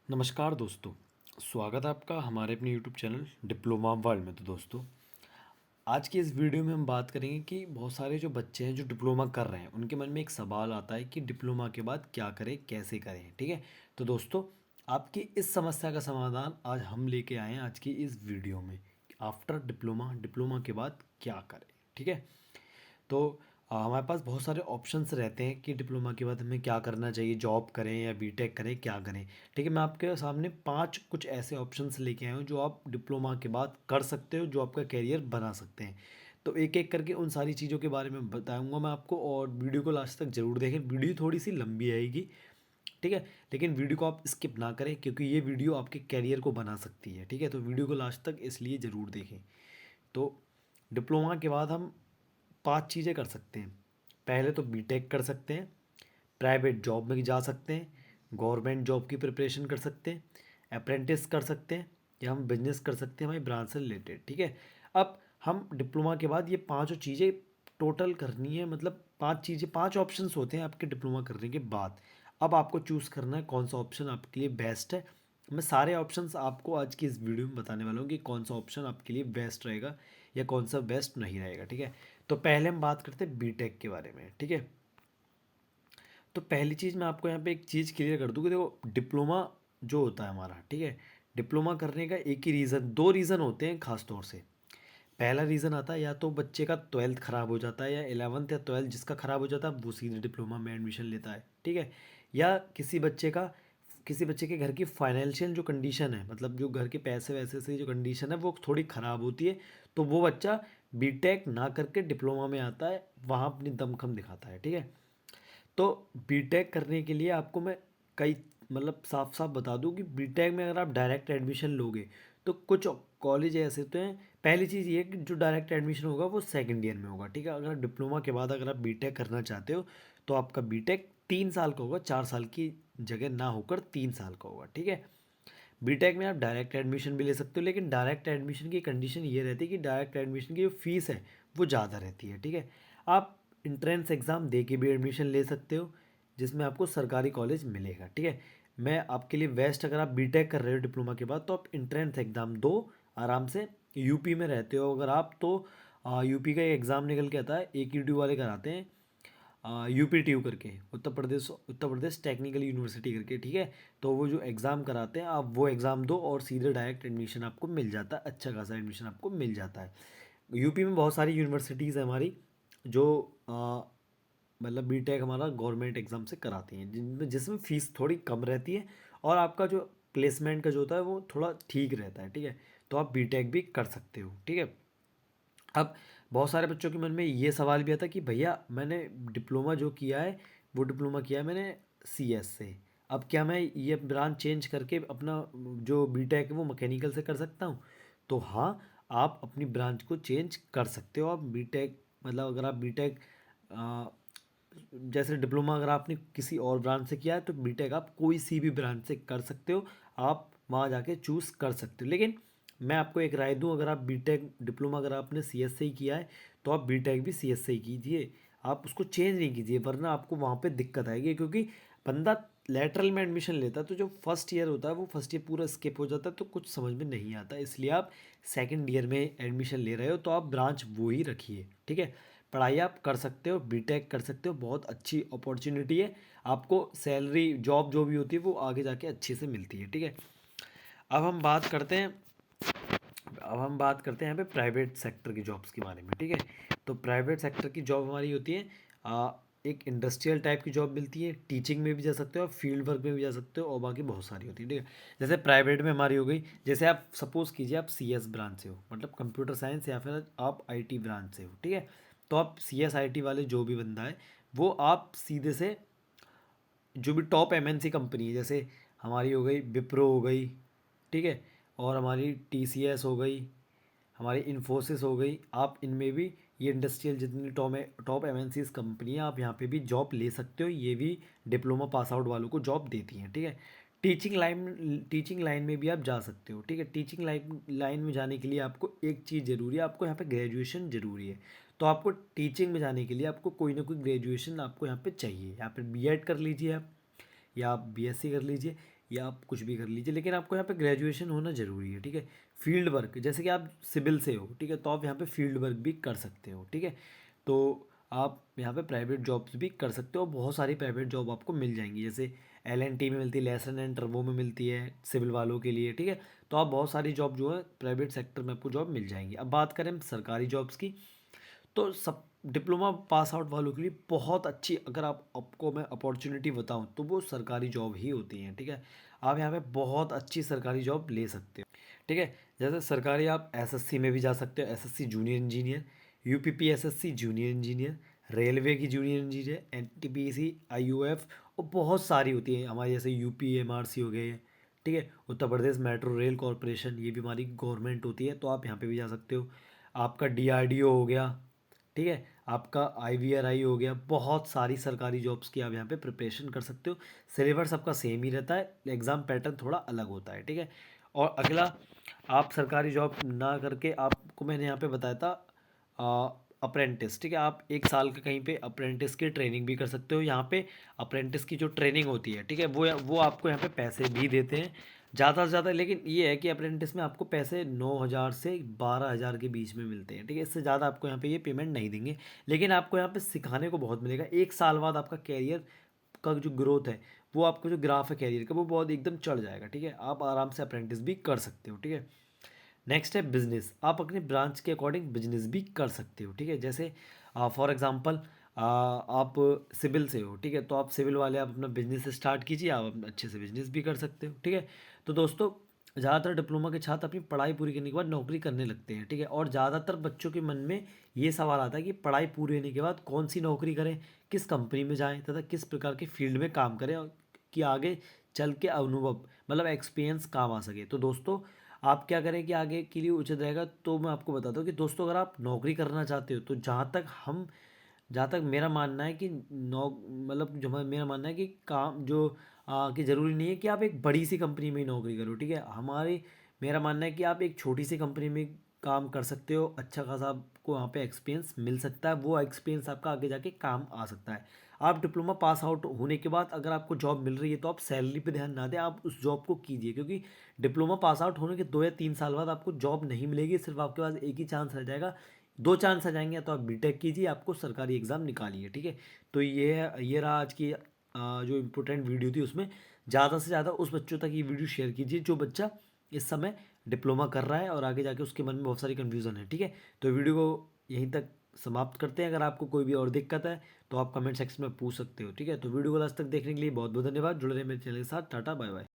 नमस्कार दोस्तों। स्वागत है आपका हमारे अपने यूट्यूब चैनल डिप्लोमा वर्ल्ड में। तो दोस्तों, आज की इस वीडियो में हम बात करेंगे कि बहुत सारे जो बच्चे हैं जो डिप्लोमा कर रहे हैं, उनके मन में एक सवाल आता है कि डिप्लोमा के बाद क्या करें, कैसे करें। ठीक है, तो दोस्तों, आपकी इस समस्या का समाधान आज हम लेके आए हैं आज की इस वीडियो में। आफ्टर डिप्लोमा, डिप्लोमा के बाद क्या करें। ठीक है, तो हमारे पास बहुत सारे ऑप्शंस रहते हैं कि डिप्लोमा के बाद हमें क्या करना चाहिए, जॉब करें या बीटेक करें, क्या करें। ठीक है, मैं आपके सामने 5 कुछ ऐसे ऑप्शंस लेके आया हूँ जो आप डिप्लोमा के बाद कर सकते हो, जो आपका करियर बना सकते हैं। तो एक एक करके उन सारी चीज़ों के बारे में बताऊंगा मैं आपको, और वीडियो को लास्ट तक ज़रूर देखें। वीडियो थोड़ी सी लंबी आएगी, ठीक है, लेकिन वीडियो को आप स्किप ना करें क्योंकि ये वीडियो आपके करियर को बना सकती है। ठीक है, तो वीडियो को लास्ट तक इसलिए ज़रूर देखें। तो डिप्लोमा के बाद हम 5 चीज़ें कर सकते हैं। पहले तो बीटेक कर सकते हैं, प्राइवेट जॉब में जा सकते हैं, गवर्नमेंट जॉब की प्रिपरेशन कर सकते हैं, अप्रेंटिस कर सकते हैं, या हम बिजनेस कर सकते हैं हमारी ब्रांच से रिलेटेड। ठीक है, अब हम डिप्लोमा के बाद ये पांचों चीज़ें टोटल करनी है, मतलब 5 चीज़ें, 5 ऑप्शंस होते हैं आपके डिप्लोमा करने के बाद। अब आपको चूज़ करना है कौन सा ऑप्शन आपके लिए बेस्ट है। मैं सारे ऑप्शंस आपको आज की इस वीडियो में बताने वाला हूँ कि कौन सा ऑप्शन आपके लिए बेस्ट रहेगा या कौन सा बेस्ट नहीं रहेगा। ठीक है, तो पहले हम बात करते हैं बीटेक के बारे में। ठीक है, तो पहली चीज़ मैं आपको यहाँ पे एक चीज़ क्लियर कर दूँ कि देखो, डिप्लोमा जो होता है हमारा, ठीक है, डिप्लोमा करने का एक ही रीज़न, दो रीज़न होते हैं खास तौर से। पहला रीज़न आता है या तो बच्चे का 12th ख़राब हो जाता है, या 11th या 12th जिसका ख़राब हो जाता है वो सीधे डिप्लोमा में एडमिशन लेता है। ठीक है, या किसी बच्चे के घर की फाइनेंशियल जो कंडीशन है, मतलब जो घर के पैसे वैसे से जो कंडीशन है वो थोड़ी ख़राब होती है, तो वो बच्चा बीटेक ना करके डिप्लोमा में आता है, वहाँ अपनी दमखम दिखाता है। ठीक है, तो बीटेक करने के लिए आपको मैं कई, मतलब साफ साफ बता दूं कि बीटेक में अगर आप डायरेक्ट एडमिशन लोगे तो कुछ कॉलेज ऐसे होते हैं। पहली चीज़ ये है कि जो डायरेक्ट एडमिशन होगा वो सेकंड ईयर में होगा। ठीक है, अगर डिप्लोमा के बाद अगर आप बीटेक करना चाहते हो तो आपका बीटेक 3 साल का होगा, 4 साल की जगह ना होकर 3 साल का होगा। ठीक है, बीटेक में आप डायरेक्ट एडमिशन भी ले सकते हो, लेकिन डायरेक्ट एडमिशन की कंडीशन ये रहती है कि डायरेक्ट एडमिशन की जो फीस है वो ज़्यादा रहती है। ठीक है, आप इंट्रेंस एग्ज़ाम दे के भी एडमिशन ले सकते हो जिसमें आपको सरकारी कॉलेज मिलेगा। ठीक है, मैं आपके लिए बेस्ट, अगर आप बीटेक कर रहे हो डिप्लोमा के बाद तो आप इंट्रेंस एग्ज़ाम दो आराम से। यूपी में रहते हो अगर आप तो यूपी का एक एग्ज़ाम निकल के आता है, AQT वाले कराते हैं, UPTU करके, उत्तर प्रदेश टेक्निकल यूनिवर्सिटी करके। ठीक है, तो वो जो एग्ज़ाम कराते हैं आप वो एग्ज़ाम दो और सीधे डायरेक्ट एडमिशन आपको मिल जाता है, अच्छा खासा एडमिशन आपको मिल जाता है। यूपी में बहुत सारी यूनिवर्सिटीज़ है हमारी जो मतलब बीटेक हमारा गवर्नमेंट एग्ज़ाम से कराती हैं, जिसमें फ़ीस थोड़ी कम रहती है और आपका जो प्लेसमेंट का जो होता है वो थोड़ा ठीक रहता है। ठीक है, तो आप बीटेक भी कर सकते हो। ठीक है, अब बहुत सारे बच्चों के मन में ये सवाल भी आता है कि भैया मैंने डिप्लोमा जो किया है वो डिप्लोमा किया है मैंने CS से, अब क्या मैं ये ब्रांच चेंज करके अपना जो बीटेक है वो मैकेनिकल से कर सकता हूँ। तो हाँ, आप अपनी ब्रांच को चेंज कर सकते हो। आप बीटेक, मतलब अगर आप बीटेक जैसे डिप्लोमा अगर आपने किसी और ब्रांच से किया है तो बीटेक आप कोई सी भी ब्रांच से कर सकते हो, आप वहाँ जाके चूज़ कर सकते हो। लेकिन मैं आपको एक राय दूं, अगर आप बीटेक डिप्लोमा अगर आपने CS से ही किया है तो आप बीटेक भी CS से ही कीजिए, आप उसको चेंज नहीं कीजिए, वरना आपको वहाँ पे दिक्कत आएगी। क्योंकि बंदा लेटरल में एडमिशन लेता है तो जो फर्स्ट ईयर होता है वो फर्स्ट ईयर पूरा स्किप हो जाता है, तो कुछ समझ में नहीं आता। इसलिए आप सेकेंड ईयर में एडमिशन ले रहे हो तो आप ब्रांच वो ही रखिए। ठीक है, पढ़ाई आप कर सकते हो, बीटेक कर सकते हो, बहुत अच्छी अपॉर्चुनिटी है, आपको सैलरी जॉब जो भी होती है वो आगे जाके अच्छे से मिलती है। ठीक है, अब हम बात करते हैं अब हम बात करते हैं यहाँ पे प्राइवेट सेक्टर की जॉब्स के बारे में। ठीक है, तो प्राइवेट सेक्टर की जॉब हमारी होती है, एक इंडस्ट्रियल टाइप की जॉब मिलती है, टीचिंग में भी जा सकते हो, आप फील्ड वर्क में भी जा सकते हो, और बाकी बहुत सारी होती है। ठीक है, जैसे प्राइवेट में हमारी हो गई, जैसे आप सपोज़ कीजिए आप CS ब्रांच से हो, मतलब कंप्यूटर साइंस, या फिर आप IT ब्रांच से हो। ठीक है, तो आप CS IT वाले जो भी बंदा है वो आप सीधे से जो भी टॉप MNC कंपनी है, जैसे हमारी हो गई विप्रो हो गई, ठीक है, और हमारी TCS हो गई, हमारी इन्फोसिस हो गई, आप इनमें भी ये इंडस्ट्रियल जितनी टॉप MNCs कंपनी है आप यहाँ पे भी जॉब ले सकते हो, ये भी डिप्लोमा पास आउट वालों को जॉब देती हैं। ठीक है, टीचिंग लाइन में भी आप जा सकते हो। ठीक है, टीचिंग लाइन में जाने के लिए आपको एक चीज़ ज़रूरी है, आपको यहाँ पे ग्रेजुएशन ज़रूरी है। तो आपको टीचिंग में जाने के लिए आपको कोई ना कोई ग्रेजुएशन आपको यहाँ पे चाहिए, यहाँ पे B.Ed कर लीजिए आप, या आप BSc कर लीजिए, या आप कुछ भी कर लीजिए, लेकिन आपको यहाँ पे ग्रेजुएशन होना ज़रूरी है, ठीक है। फील्ड वर्क, जैसे कि आप सिविल से हो, ठीक है, तो आप यहाँ पे फील्ड वर्क भी कर सकते हो, ठीक है। तो आप यहाँ पे प्राइवेट जॉब्स भी कर सकते हो, बहुत सारी प्राइवेट जॉब आपको मिल जाएंगी, जैसे एल&टी में मिलती है, लेसन एंड टर्बो में मिलती है सिविल वालों के लिए, ठीक है। तो आप बहुत सारी जॉब जो है प्राइवेट सेक्टर में आपको जॉब मिल जाएंगी। अब बात करें सरकारी जॉब्स की, तो सब डिप्लोमा पास आउट वालों के लिए बहुत अच्छी, अगर आपको मैं अपॉर्चुनिटी बताऊं तो वो सरकारी जॉब ही होती हैं, ठीक है। आप यहाँ पे बहुत अच्छी सरकारी जॉब ले सकते हो, ठीक है। जैसे सरकारी आप एसएससी में भी जा सकते हो, SSC junior engineer, UPPSSC junior engineer, railway की जूनियर इंजीनियर, एनटीपीसी, आईयूएफ, और बहुत सारी होती है हमारे, जैसे यूपीएमआरसी हो गए, ठीक है, Uttar Pradesh metro rail corporation, ये भी हमारी गवर्नमेंट होती है, तो आप यहाँ पे भी जा सकते हो। आपका डीआरडीओ हो गया, ठीक है, आपका आईवीआरआई हो गया, बहुत सारी सरकारी जॉब्स की आप यहाँ पे प्रिपरेशन कर सकते हो। सिलेबस आपका सेम ही रहता है, एग्ज़ाम पैटर्न थोड़ा अलग होता है, ठीक है। और अगला, आप सरकारी जॉब ना करके, आपको मैंने यहाँ पे बताया था अप्रेंटिस, ठीक है, आप 1 साल के कहीं पे अप्रेंटिस की ट्रेनिंग भी कर सकते हो। यहाँ पे अप्रेंटिस की जो ट्रेनिंग होती है, ठीक है, वो आपको यहाँ पे पैसे भी देते हैं ज़्यादा से ज़्यादा, लेकिन ये है कि अप्रेंटिस में आपको पैसे 9,000 से 12,000 के बीच में मिलते हैं, ठीक है। इससे ज़्यादा आपको यहाँ पे ये पेमेंट नहीं देंगे, लेकिन आपको यहाँ पे सिखाने को बहुत मिलेगा। 1 साल बाद आपका कैरियर का जो ग्रोथ है, वो आपका जो ग्राफ है कैरियर का, वो बहुत एकदम चढ़ जाएगा, ठीक है। आप आराम से अप्रेंटिस भी कर सकते हो, ठीक है। नेक्स्ट है बिजनेस, आप अपने ब्रांच के अकॉर्डिंग बिजनेस भी कर सकते हो, ठीक है। जैसे फॉर एग्जांपल आप सिविल से हो, ठीक है, तो आप सिविल वाले आप अपना बिजनेस स्टार्ट कीजिए, आप अपना अच्छे से बिजनेस भी कर सकते हो, ठीक है। तो दोस्तों, ज़्यादातर डिप्लोमा के छात्र अपनी पढ़ाई पूरी करने के बाद नौकरी करने लगते हैं, ठीक है, और ज़्यादातर बच्चों के मन में ये सवाल आता है कि पढ़ाई पूरी होने के बाद कौन सी नौकरी करें, किस कंपनी में जाएं, तथा किस प्रकार के फील्ड में काम करें, और कि आगे चल के अनुभव, मतलब एक्सपीरियंस काम आ सके। तो दोस्तों, आप क्या करें कि आगे के लिए उचित रहेगा, तो मैं आपको बताता हूँ कि दोस्तों, अगर आप नौकरी करना चाहते हो, तो जहाँ तक मेरा मानना है कि मतलब जो मेरा मानना है कि काम जो कि ज़रूरी नहीं है कि आप एक बड़ी सी कंपनी में ही नौकरी करो, ठीक है। मेरा मानना है कि आप एक छोटी सी कंपनी में काम कर सकते हो, अच्छा खासा आपको वहाँ पे एक्सपीरियंस मिल सकता है, वो एक्सपीरियंस आपका आगे जाके काम आ सकता है। आप डिप्लोमा पास आउट होने के बाद अगर आपको जॉब मिल रही है, तो आप सैलरी पे ध्यान ना दें, आप उस जॉब को कीजिए, क्योंकि डिप्लोमा पास आउट होने के 2 या 3 साल बाद आपको जॉब नहीं मिलेगी, सिर्फ आपके पास एक ही चांस रह जाएगा, 2 चांस आ जाएंगे, या तो आप बीटेक कीजिए, आपको सरकारी एग्ज़ाम निकालिए, ठीक है। तो ये रहा आज की जो इम्पोर्टेंट वीडियो थी, उसमें ज़्यादा से ज़्यादा उस बच्चों तक ये वीडियो शेयर कीजिए जो बच्चा इस समय डिप्लोमा कर रहा है और आगे जाके उसके मन में बहुत सारी कन्फ्यूज़न है, ठीक है। तो वीडियो को यहीं तक समाप्त करते हैं। अगर आपको कोई भी और दिक्कत है तो आप कमेंट सेक्शन में पूछ सकते हो, ठीक है। तो वीडियो को लास्ट तक देखने के लिए बहुत बहुत धन्यवाद। जुड़े रहे मेरे चैनल के साथ। Ta ta bye bye.